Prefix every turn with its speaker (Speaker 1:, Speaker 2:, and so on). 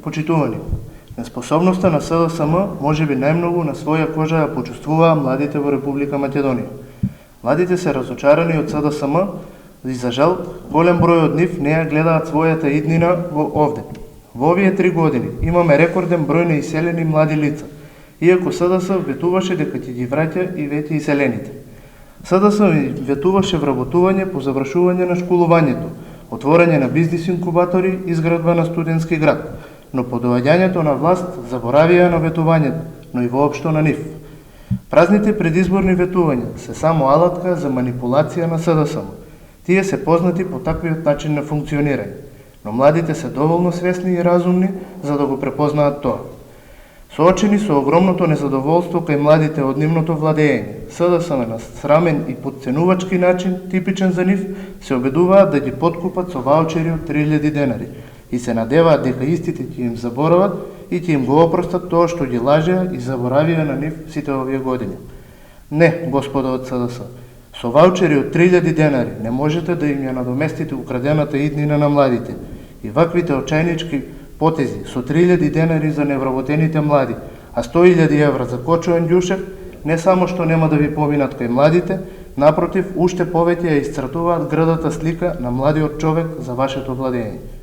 Speaker 1: Почитувани, неспособноста на СДСМ можеби најмногу на своја кожа ја почувствуваа младите во Република Македонија. Младите се разочарани од СДСМ и за жал голем број од нив не ја гледаат својата иднина овде. Во овие 3 години имаме рекорден број на иселени млади лица, иако СДС ветуваше дека ќе ги враќа и веќе иселените. СДС ветуваше вработување по завршување на школувањето, отворање на бизнис инкубатори, изградба на студентски град, но по доаѓањето на власт заборавија на ветувањето, но и воопшто на нив. Празните предизборни ветувања се само алатка за манипулација на СДСМ. Тие се познати по таквиот начин на функционирање, но младите се доволно свесни и разумни за да го препознаат тоа. Соочени со огромното незадоволство кај младите од нивното владење, СДСМ на срамен и потценувачки начин, типичен за нив, се обидуваат да ги подкупат со ваучери од 3000 денари и се надеваат дека истите ќе им заборават и ќе им го опростат тоа што ги лажеа и заборавија на нив сите овие години. Не, господа од СДС, со ваучери од 3000 денари не можете да им ја надоместите украдената иднина на младите и ваквите очајнички потези со 3000 денари за невработените млади, а 100.000 евра за Кочојан Ѓушев, не само што нема да ви поминат кај младите, напротив, уште повеќе ја исцртуваат градата слика на младиот човек за вашето владење.